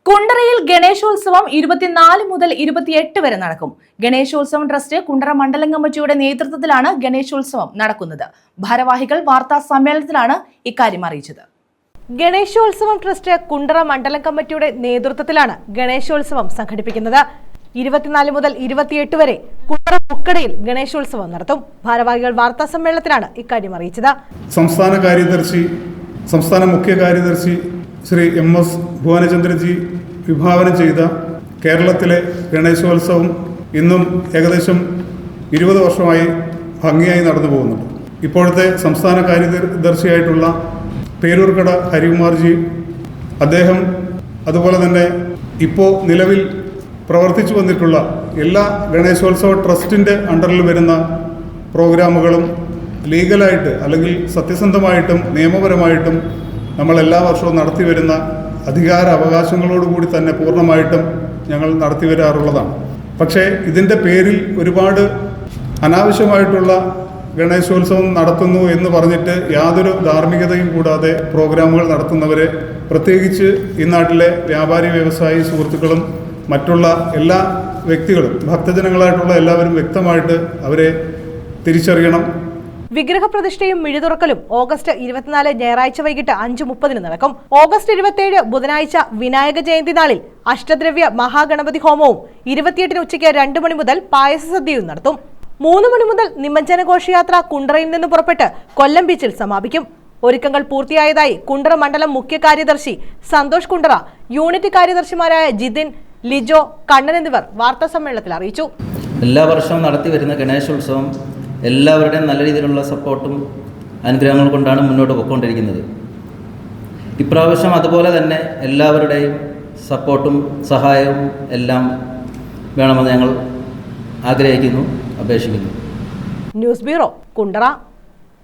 കുണ്ടറയിൽ ഗണേശോത്സവം 24 മുതൽ 28 വരെ നടക്കും. ഗണേശോത്സവം ട്രസ്റ്റ് കുണ്ടറ മണ്ഡലം കമ്മിറ്റിയുടെ നേതൃത്വത്തിലാണ് ഗണേശോത്സവം നടക്കുന്നത്. ഭാരവാഹികൾ വാർത്താ സമ്മേളനത്തിലാണ് ഇക്കാര്യം അറിയിച്ചത്. ഗണേശോത്സവം ട്രസ്റ്റ് കുണ്ടറ മണ്ഡലം കമ്മിറ്റിയുടെ നേതൃത്വത്തിലാണ് ഗണേശോത്സവം സംഘടിപ്പിക്കുന്നത്. 24 മുതൽ 28 വരെ കുണ്ടറ മുക്കടയിൽ ഗണേശോത്സവം നടത്തും. ഭാരവാഹികൾ വാർത്താ സമ്മേളനത്തിലാണ് ഇക്കാര്യം അറിയിച്ചത്. സംസ്ഥാന മുഖ്യ കാര്യദർശി ശ്രീ MS ഭുവനചന്ദ്രജി വിഭാവനം ചെയ്ത കേരളത്തിലെ ഗണേശോത്സവം ഇന്നും ഏകദേശം 20 വർഷമായി ഭംഗിയായി നടന്നു പോകുന്നുണ്ട്. ഇപ്പോഴത്തെ സംസ്ഥാന കാര്യദർശിയായിട്ടുള്ള പേരൂർക്കട ഹരികുമാർജി, അദ്ദേഹം അതുപോലെ തന്നെ ഇപ്പോൾ നിലവിൽ പ്രവർത്തിച്ചു വന്നിട്ടുള്ള എല്ലാ ഗണേശോത്സവ ട്രസ്റ്റിൻ്റെ അണ്ടറിൽ വരുന്ന പ്രോഗ്രാമുകളും ലീഗലായിട്ട് അല്ലെങ്കിൽ സത്യസന്ധമായിട്ടും നിയമപരമായിട്ടും നമ്മൾ എല്ലാ വർഷവും നടത്തി വരുന്ന അധികാര അവകാശങ്ങളോടുകൂടി തന്നെ പൂർണ്ണമായിട്ടും ഞങ്ങൾ നടത്തി വരാറുള്ളതാണ്. പക്ഷേ ഇതിൻ്റെ പേരിൽ ഒരുപാട് അനാവശ്യമായിട്ടുള്ള ഗണേശോത്സവം നടത്തുന്നു എന്ന് പറഞ്ഞിട്ട് യാതൊരു ധാർമ്മികതയും കൂടാതെ പ്രോഗ്രാമുകൾ നടത്തുന്നവരെ, പ്രത്യേകിച്ച് ഈ നാട്ടിലെ വ്യാപാരി വ്യവസായി സുഹൃത്തുക്കളും മറ്റുള്ള എല്ലാ വ്യക്തികളും, ഭക്തജനങ്ങളായിട്ടുള്ള എല്ലാവരും വ്യക്തമായിട്ട് അവരെ തിരിച്ചറിയണം. വിഗ്രഹപ്രതിഷ്ഠയും മിഴിതുറക്കലും ഓഗസ്റ്റ് 24 ഞായറാഴ്ച വൈകിട്ട് 5:30 നടക്കും. ഓഗസ്റ്റ് 27 ബുധനാഴ്ച വിനായക ജയന്തി നാളിൽ അഷ്ടദ്രവ്യ മഹാഗണപതി ഹോമവും 28 ഉച്ചയ്ക്ക് 2 മണി മുതൽ പായസസദ്യയും നടത്തും. 3 മണി മുതൽ നിമജ്ജന ഘോഷയാത്ര കുണ്ടറയിൽ നിന്ന് പുറപ്പെട്ട് കൊല്ലം ബീച്ചിൽ സമാപിക്കും. ഒരുക്കങ്ങൾ പൂർത്തിയായതായി കുണ്ടറ മണ്ഡലം മുഖ്യ കാര്യദർശി സന്തോഷ് കുണ്ടറ, യൂണിറ്റ് കാര്യദർശിമാരായ ജിതിൻ, ലിജോ, കണ്ണൻ എന്നിവർ വാർത്താ സമ്മേളനത്തിൽ അറിയിച്ചു. എല്ലാ വർഷവും നടത്തി വരുന്ന ഗണേശോത്സവം എല്ലാവരുടെയും നല്ല രീതിയിലുള്ള സപ്പോർട്ടും അനുഗ്രഹങ്ങൾ കൊണ്ടാണ് മുന്നോട്ട് പോയിക്കൊണ്ടിരിക്കുന്നത്. ഇപ്രാവശ്യം അതുപോലെ തന്നെ എല്ലാവരുടെയും സപ്പോർട്ടും സഹായവും എല്ലാം വേണമെന്ന് ഞങ്ങൾ ആഗ്രഹിക്കുന്നു, അപേക്ഷിക്കുന്നു. News bureau, Kundara.